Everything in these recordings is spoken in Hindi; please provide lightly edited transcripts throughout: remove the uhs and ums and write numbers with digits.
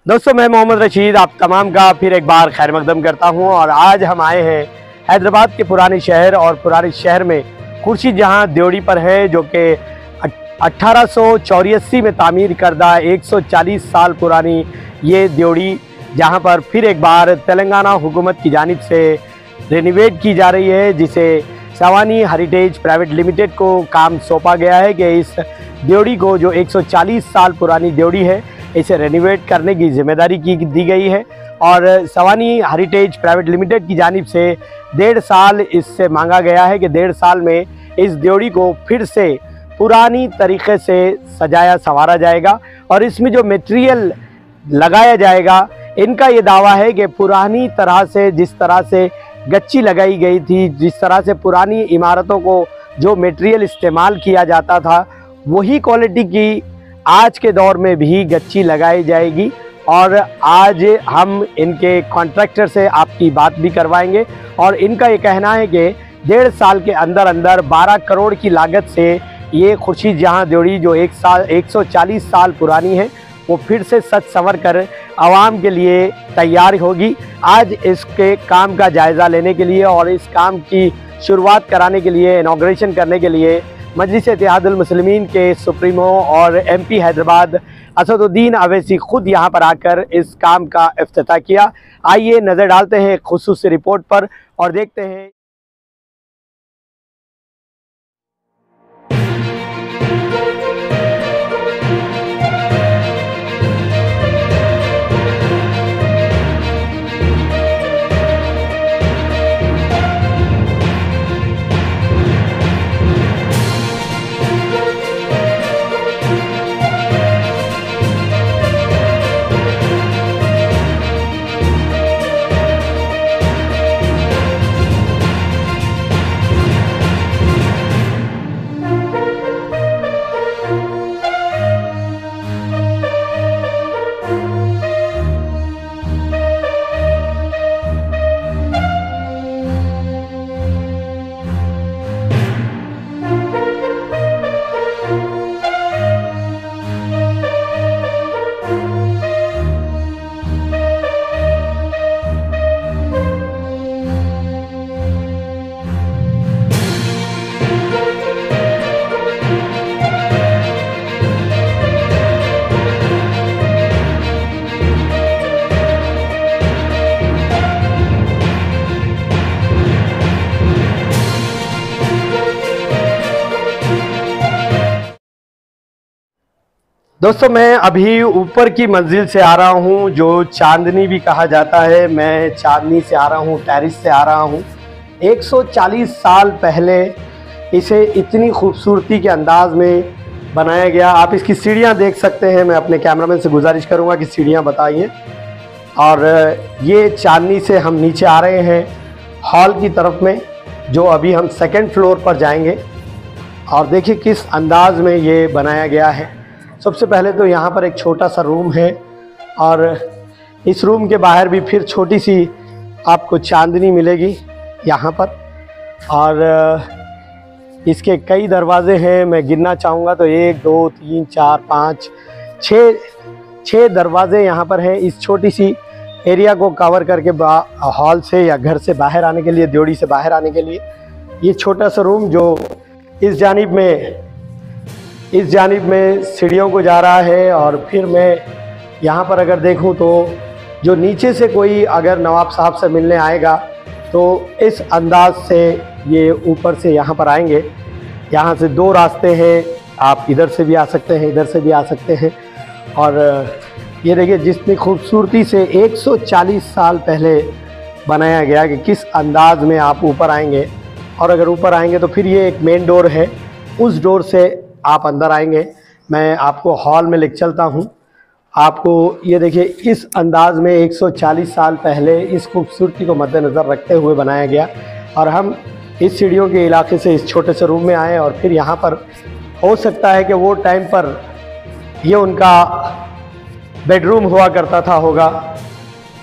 दोस्तों, मैं मोहम्मद रशीद आप तमाम का फिर एक बार खैर मकदम करता हूं और आज हम आए हैं हैदराबाद के पुराने शहर। और पुराने शहर में खुर्शीद जहां देवड़ी पर है, जो कि 1884 में तामीर करदा 140 साल पुरानी ये देवड़ी, जहां पर फिर एक बार तेलंगाना हुकूमत की जानिब से रेनोवेट की जा रही है, जिसे सवानी हेरिटेज प्राइवेट लिमिटेड को काम सौंपा गया है कि इस देवड़ी को, जो 140 साल पुरानी देवड़ी है, इसे रेनोवेट करने की जिम्मेदारी दी गई है। और सवानी हेरिटेज प्राइवेट लिमिटेड की जानिब से 1.5 साल इससे मांगा गया है कि 1.5 साल में इस देवड़ी को फिर से पुरानी तरीके से सजाया संवारा जाएगा। और इसमें जो मटेरियल लगाया जाएगा, इनका ये दावा है कि पुरानी तरह से, जिस तरह से गच्ची लगाई गई थी, जिस तरह से पुरानी इमारतों को जो मटेरियल इस्तेमाल किया जाता था, वही क्वालिटी की आज के दौर में भी गच्ची लगाई जाएगी। और आज हम इनके कॉन्ट्रैक्टर से आपकी बात भी करवाएंगे। और इनका ये कहना है कि 1.5 साल के अंदर अंदर 12 करोड़ की लागत से ये खुर्शीद जहां देवड़ी, जो 140 साल पुरानी है, वो फिर से सज संवर कर आवाम के लिए तैयार होगी। आज इसके काम का जायज़ा लेने के लिए और इस काम की शुरुआत कराने के लिए, इनॉग्रेशन करने के लिए मजलिस इत्तेहादुल मुस्लिमीन के सुप्रीमो और MP हैदराबाद असदुद्दीन अवैसी खुद यहां पर आकर इस काम का इफ्तिताह किया। आइए नज़र डालते हैं एक खुसूसी रिपोर्ट पर और देखते हैं। दोस्तों, मैं अभी ऊपर की मंजिल से आ रहा हूं, जो चांदनी भी कहा जाता है। मैं चांदनी से आ रहा हूं, टेरिस से आ रहा हूं। 140 साल पहले इसे इतनी खूबसूरती के अंदाज में बनाया गया। आप इसकी सीढ़ियां देख सकते हैं। मैं अपने कैमरामैन से गुजारिश करूंगा कि सीढ़ियां बताइए। और ये चांदनी से हम नीचे आ रहे हैं हॉल की तरफ में, जो अभी हम 2nd फ्लोर पर जाएंगे। और देखिए किस अंदाज में ये बनाया गया है। सबसे पहले तो यहाँ पर एक छोटा सा रूम है और इस रूम के बाहर भी फिर छोटी सी आपको चांदनी मिलेगी यहाँ पर। और इसके कई दरवाजे हैं। मैं गिनना चाहूँगा तो 1 2 3 4 5 6 दरवाजे यहाँ पर हैं। इस छोटी सी एरिया को कवर करके हॉल से या घर से बाहर आने के लिए, देवड़ी से बाहर आने के लिए, ये छोटा सा रूम जो इस जानिब में सीढ़ियों को जा रहा है। और फिर मैं यहाँ पर अगर देखूँ तो जो नीचे से कोई अगर नवाब साहब से मिलने आएगा तो इस अंदाज से ये ऊपर से यहाँ पर आएंगे। यहाँ से 2 रास्ते हैं, आप इधर से भी आ सकते हैं, इधर से भी आ सकते हैं। और ये देखिए जितनी खूबसूरती से 140 साल पहले बनाया गया कि किस अंदाज में आप ऊपर आएंगे। और अगर ऊपर आएंगे तो फिर ये एक मेन डोर है, उस डोर से आप अंदर आएंगे। मैं आपको हॉल में लेकर चलता हूँ। आपको ये देखिए इस अंदाज में 140 साल पहले इस खूबसूरती को मद्देनज़र रखते हुए बनाया गया। और हम इस सीढ़ियों के इलाके से इस छोटे से रूम में आए और फिर यहाँ पर हो सकता है कि वो टाइम पर ये उनका बेडरूम हुआ करता था होगा।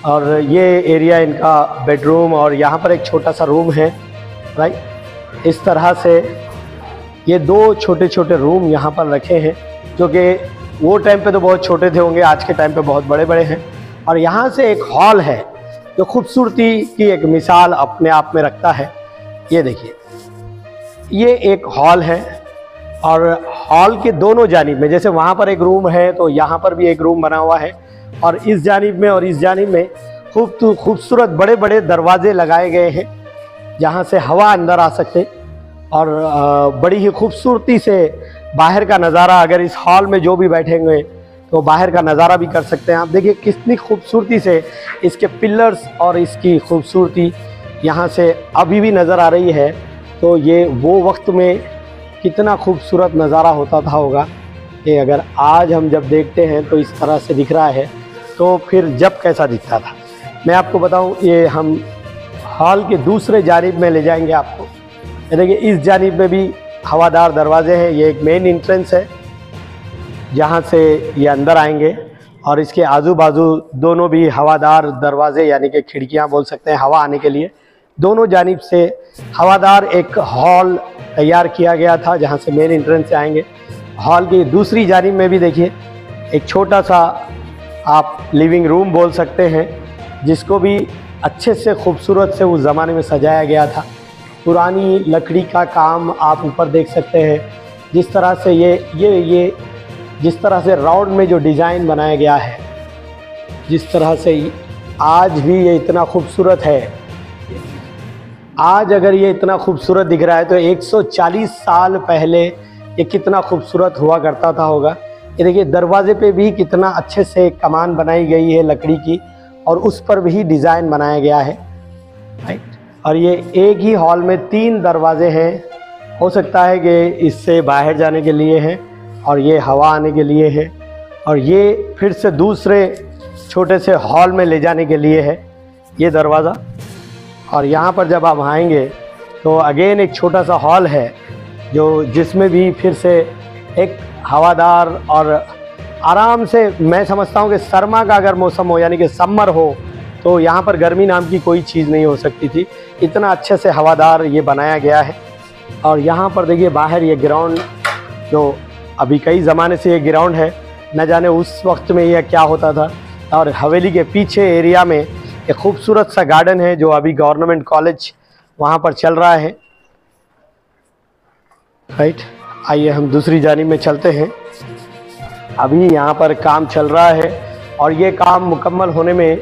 और ये एरिया इनका बेडरूम और यहाँ पर एक छोटा सा रूम है, राइट। इस तरह से ये 2 छोटे छोटे रूम यहाँ पर रखे हैं, जो कि वो टाइम पे तो बहुत छोटे थे होंगे, आज के टाइम पे बहुत बड़े बड़े हैं। और यहाँ से एक हॉल है जो खूबसूरती की एक मिसाल अपने आप में रखता है। ये देखिए, ये एक हॉल है और हॉल के दोनों जानिब में, जैसे वहाँ पर एक रूम है तो यहाँ पर भी एक रूम बना हुआ है, और इस जानिब में और इस जानिब में खूबसूरत बड़े बड़े दरवाजे लगाए गए हैं जहाँ से हवा अंदर आ सके। और बड़ी ही खूबसूरती से बाहर का नज़ारा, अगर इस हॉल में जो भी बैठेंगे तो बाहर का नज़ारा भी कर सकते हैं। आप देखिए कितनी खूबसूरती से इसके पिलर्स और इसकी खूबसूरती यहाँ से अभी भी नज़र आ रही है। तो ये वो वक्त में कितना खूबसूरत नज़ारा होता था होगा कि अगर आज हम जब देखते हैं तो इस तरह से दिख रहा है, तो फिर जब कैसा दिखता था। मैं आपको बताऊं, ये हम हॉल के दूसरे जानिब में ले जाएंगे आपको। ये देखिए, इस जानिब में भी हवादार दरवाजे हैं। ये एक मेन एंट्रेंस है जहाँ से ये अंदर आएंगे, और इसके आजू बाजू दोनों भी हवादार दरवाजे यानी कि खिड़कियाँ बोल सकते हैं हवा आने के लिए। दोनों जानिब से हवादार एक हॉल तैयार किया गया था जहाँ से मेन एंट्रेंस से आएंगे। हॉल की दूसरी जानिब में भी देखिए एक छोटा सा आप लिविंग रूम बोल सकते हैं, जिसको भी अच्छे से खूबसूरत से उस ज़माने में सजाया गया था। पुरानी लकड़ी का काम आप ऊपर देख सकते हैं, जिस तरह से ये जिस तरह से राउंड में जो डिज़ाइन बनाया गया है, जिस तरह से आज भी ये इतना खूबसूरत है। आज अगर ये इतना खूबसूरत दिख रहा है तो 140 साल पहले ये कितना खूबसूरत हुआ करता था होगा। ये देखिए, दरवाजे पे भी कितना अच्छे से कमान बनाई गई है लकड़ी की, और उस पर भी डिज़ाइन बनाया गया है, राइट। और ये एक ही हॉल में 3 दरवाजे हैं। हो सकता है कि इससे बाहर जाने के लिए हैं, और ये हवा आने के लिए है, और ये फिर से दूसरे छोटे से हॉल में ले जाने के लिए है ये दरवाज़ा। और यहाँ पर जब आप आएंगे तो अगेन एक छोटा सा हॉल है जिसमें भी फिर से एक हवादार और आराम से, मैं समझता हूँ कि सरमा का अगर मौसम हो यानी कि समर हो तो यहाँ पर गर्मी नाम की कोई चीज़ नहीं हो सकती थी। इतना अच्छे से हवादार ये बनाया गया है। और यहाँ पर देखिए बाहर ये ग्राउंड, जो अभी कई ज़माने से ये ग्राउंड है, न जाने उस वक्त में यह क्या होता था। और हवेली के पीछे एरिया में एक खूबसूरत सा गार्डन है जो अभी गवर्नमेंट कॉलेज वहाँ पर चल रहा है, राइट। आइए हम दूसरी जानिब में चलते हैं। अभी यहाँ पर काम चल रहा है और ये काम मुकम्मल होने में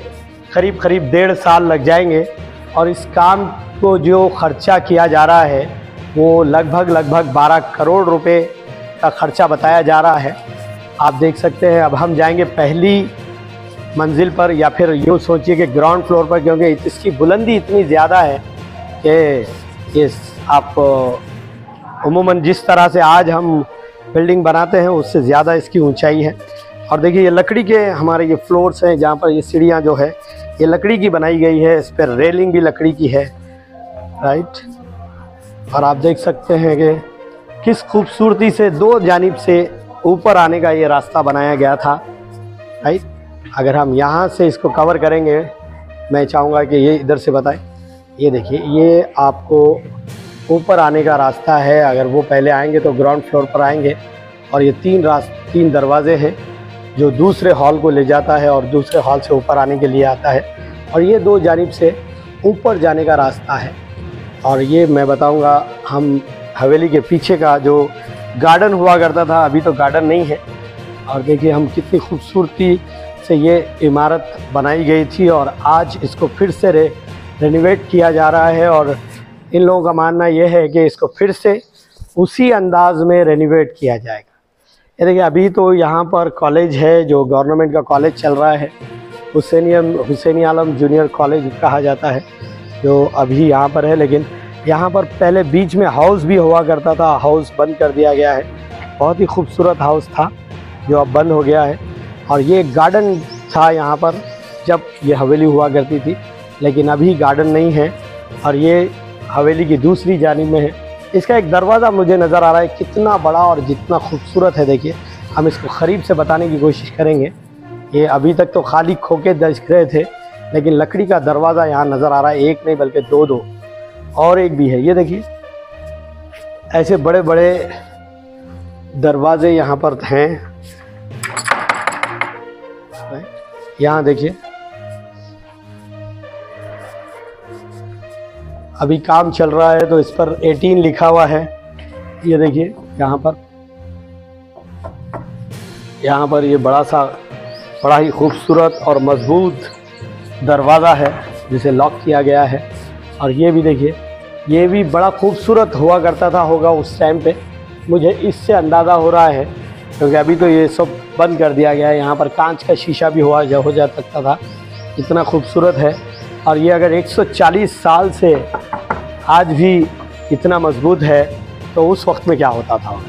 करीब 1.5 साल लग जाएंगे। और इस काम को जो खर्चा किया जा रहा है वो लगभग 12 करोड़ रुपए का खर्चा बताया जा रहा है। आप देख सकते हैं। अब हम जाएंगे पहली मंजिल पर, या फिर यूँ सोचिए कि ग्राउंड फ्लोर पर, क्योंकि इसकी बुलंदी इतनी ज़्यादा है कि इस आप उमूमन जिस तरह से आज हम बिल्डिंग बनाते हैं उससे ज़्यादा इसकी ऊंचाई है। और देखिए ये लकड़ी के हमारे ये फ्लोर्स हैं, जहाँ पर ये सीढ़ियाँ जो है ये लकड़ी की बनाई गई है, इस पर रेलिंग भी लकड़ी की है, राइट। और आप देख सकते हैं कि किस खूबसूरती से 2 जानिब से ऊपर आने का ये रास्ता बनाया गया था, राइट। अगर हम यहाँ से इसको कवर करेंगे, मैं चाहूँगा कि ये इधर से बताएं। ये देखिए, ये आपको ऊपर आने का रास्ता है। अगर वो पहले आएंगे तो ग्राउंड फ्लोर पर आएंगे, और ये 3 दरवाजे हैं जो दूसरे हॉल को ले जाता है और दूसरे हॉल से ऊपर आने के लिए आता है। और ये 2 जानिब से ऊपर जाने का रास्ता है। और ये मैं बताऊंगा, हम हवेली के पीछे का जो गार्डन हुआ करता था, अभी तो गार्डन नहीं है। और देखिए हम कितनी खूबसूरती से ये इमारत बनाई गई थी और आज इसको फिर से रेनोवेट किया जा रहा है। और इन लोगों का मानना ये है कि इसको फिर से उसी अंदाज में रेनोवेट किया जाएगा। ये देखिए, अभी तो यहाँ पर कॉलेज है जो गवर्नमेंट का कॉलेज चल रहा है, हुसैनी आलम जूनियर कॉलेज कहा जाता है, जो अभी यहाँ पर है। लेकिन यहाँ पर पहले बीच में हाउस भी हुआ करता था, हाउस बंद कर दिया गया है। बहुत ही खूबसूरत हाउस था जो अब बंद हो गया है। और ये गार्डन था यहाँ पर जब ये हवेली हुआ करती थी, लेकिन अभी गार्डन नहीं है। और ये हवेली की दूसरी जानिब में है। इसका एक दरवाज़ा मुझे नज़र आ रहा है, कितना बड़ा और जितना खूबसूरत है। देखिए, हम इसको करीब से बताने की कोशिश करेंगे। ये अभी तक तो खाली खोखे दिख रहे थे, लेकिन लकड़ी का दरवाज़ा यहाँ नज़र आ रहा है। एक नहीं बल्कि 2 और एक भी है। ये देखिए, ऐसे बड़े बड़े दरवाजे यहाँ पर हैं। यहाँ देखिए अभी काम चल रहा है तो इस पर 18 लिखा हुआ है। ये देखिए यहाँ पर ये बड़ा ही खूबसूरत और मजबूत दरवाज़ा है जिसे लॉक किया गया है। और ये भी देखिए, ये भी बड़ा खूबसूरत हुआ करता होगा उस टाइम पे, मुझे इससे अंदाज़ा हो रहा है, क्योंकि अभी तो ये सब बंद कर दिया गया है। यहाँ पर कांच का शीशा भी हो जा सकता था, इतना खूबसूरत है। और ये अगर 140 साल से आज भी इतना मजबूत है तो उस वक्त में क्या होता था।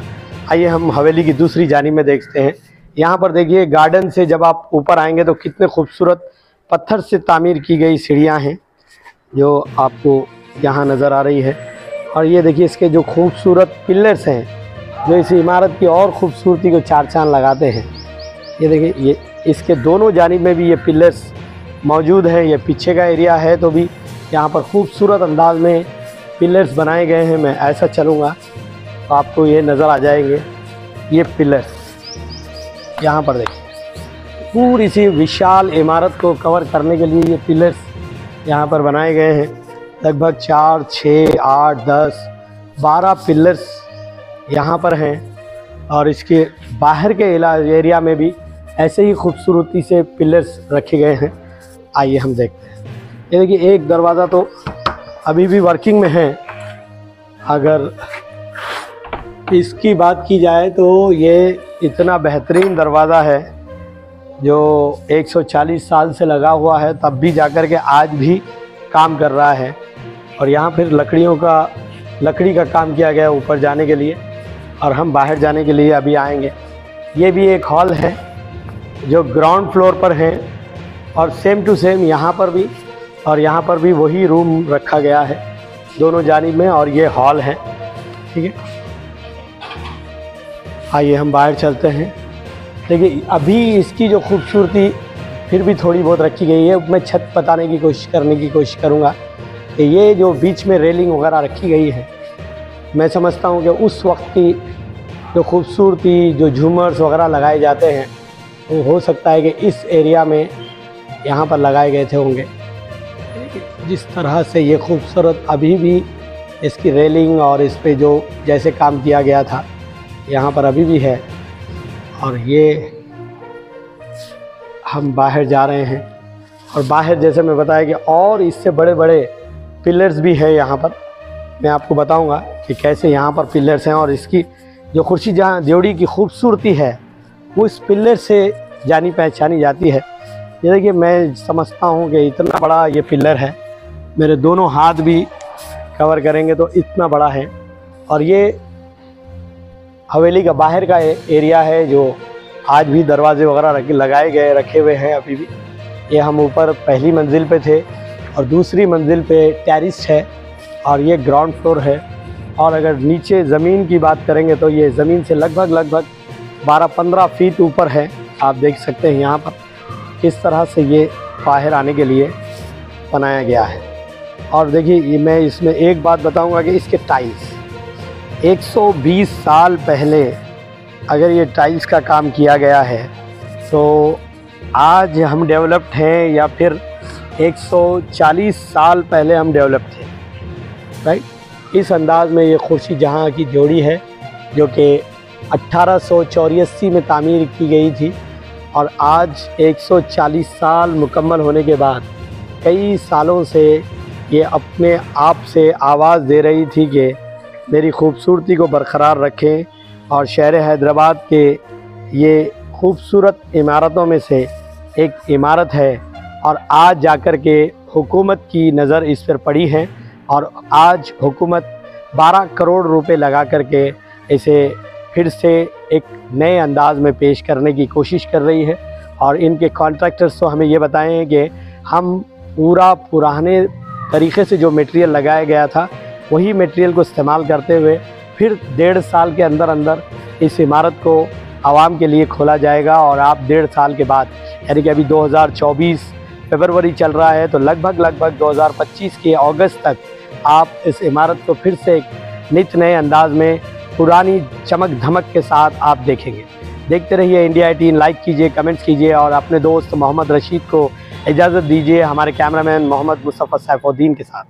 आइए हम हवेली की दूसरी जानिब में देखते हैं। यहाँ पर देखिए गार्डन से जब आप ऊपर आएंगे तो कितने खूबसूरत पत्थर से तामीर की गई सीढ़ियाँ हैं जो आपको यहाँ नज़र आ रही है। और ये देखिए इसके जो खूबसूरत पिलर्स हैं जो इस इमारत की और ख़ूबसूरती को चार चांद लगाते हैं। ये देखिए, ये इसके दोनों जानिब में भी ये पिलर्स मौजूद हैं। ये पीछे का एरिया है तो भी यहाँ पर खूबसूरत अंदाज में पिलर्स बनाए गए हैं। मैं ऐसा चलूँगा तो आपको ये नज़र आ जाएंगे। ये पिलर्स यहाँ पर देखिए, पूरी सी विशाल इमारत को कवर करने के लिए ये पिलर्स यहाँ पर बनाए गए हैं। लगभग 4, 6, 8, 10, 12 पिलर्स यहाँ पर हैं। और इसके बाहर के एरिया में भी ऐसे ही खूबसूरती से पिलर्स रखे गए हैं। आइए हम देखते हैं। ये देखिए एक दरवाज़ा तो अभी भी वर्किंग में है। अगर इसकी बात की जाए तो ये इतना बेहतरीन दरवाज़ा है जो 140 साल से लगा हुआ है, तब भी जाकर के आज भी काम कर रहा है। और यहाँ फिर लकड़ी का काम किया गया ऊपर जाने के लिए, और हम बाहर जाने के लिए अभी आएंगे। ये भी एक हॉल है जो ग्राउंड फ्लोर पर है, और सेम टू सेम यहाँ पर भी वही रूम रखा गया है दोनों जानिब में, और ये हॉल है। ठीक है, आइए हम बाहर चलते हैं। देखिए अभी इसकी जो खूबसूरती फिर भी थोड़ी बहुत रखी गई है। मैं छत बताने की कोशिश करूँगा कि ये जो बीच में रेलिंग वगैरह रखी गई है, मैं समझता हूँ कि उस वक्त की जो खूबसूरती, जो झूमर्स वगैरह लगाए जाते हैं, वो हो सकता है कि इस एरिया में यहाँ पर लगाए गए थे होंगे। जिस तरह से ये खूबसूरत अभी भी इसकी रेलिंग और इस पे जो जैसे काम किया गया था यहाँ पर अभी भी है। और ये हम बाहर जा रहे हैं, और बाहर जैसे मैं बताया कि और इससे बड़े बड़े पिलर्स भी हैं यहाँ पर। मैं आपको बताऊंगा कि कैसे यहाँ पर पिलर्स हैं, और इसकी जो खुर्शीद जहाँ देवड़ी की खूबसूरती है वो इस पिलर से जानी पहचानी जाती है। ये देखिए, मैं समझता हूँ कि इतना बड़ा ये पिलर है, मेरे दोनों हाथ भी कवर करेंगे तो इतना बड़ा है। और ये हवेली का बाहर का एरिया है जो आज भी दरवाजे वगैरह रखे हुए हैं अभी भी। ये हम ऊपर पहली मंजिल पे थे और दूसरी मंजिल पे टेरेस है, और ये ग्राउंड फ्लोर है। और अगर नीचे ज़मीन की बात करेंगे तो ये ज़मीन से लगभग 12-15 फीट ऊपर है। आप देख सकते हैं यहाँ पर किस तरह से ये बाहर आने के लिए बनाया गया है। और देखिए, ये मैं इसमें एक बात बताऊंगा कि इसके टाइल्स 120 साल पहले अगर ये टाइल्स का काम किया गया है तो आज हम डेवलप्ड हैं, या फिर 140 साल पहले हम डेवलप थे, राइट। इस अंदाज में ये खुर्शीद जहाँ की देवड़ी है जो कि 1884 में तामीर की गई थी, और आज 140 साल मुकम्मल होने के बाद कई सालों से ये अपने आप से आवाज़ दे रही थी कि मेरी खूबसूरती को बरकरार रखें। और शहर हैदराबाद के ये खूबसूरत इमारतों में से एक इमारत है, और आज जाकर के हुकूमत की नज़र इस पर पड़ी है, और आज हुकूमत 12 करोड़ रुपए लगा करके इसे फिर से एक नए अंदाज में पेश करने की कोशिश कर रही है। और इनके कॉन्ट्रैक्टर्स तो हमें ये बताए हैं कि हम पुराने तरीक़े से जो मटेरियल लगाया गया था वही मटेरियल को इस्तेमाल करते हुए फिर 1.5 साल के अंदर इस इमारत को आवाम के लिए खोला जाएगा। और आप 1.5 साल के बाद, यानी कि अभी 2024 फरवरी चल रहा है, तो लगभग 2025 के अगस्त तक आप इस इमारत को फिर से एक नित नए अंदाज में पुरानी चमक धमक के साथ आप देखेंगे। देखते रहिए इंडिया 18। लाइक कीजिए, कमेंट्स कीजिए और अपने दोस्त मोहम्मद रशीद को इजाज़त दीजिए हमारे कैमरामैन मोहम्मद मुस्तफ़ा सैफुद्दीन के साथ।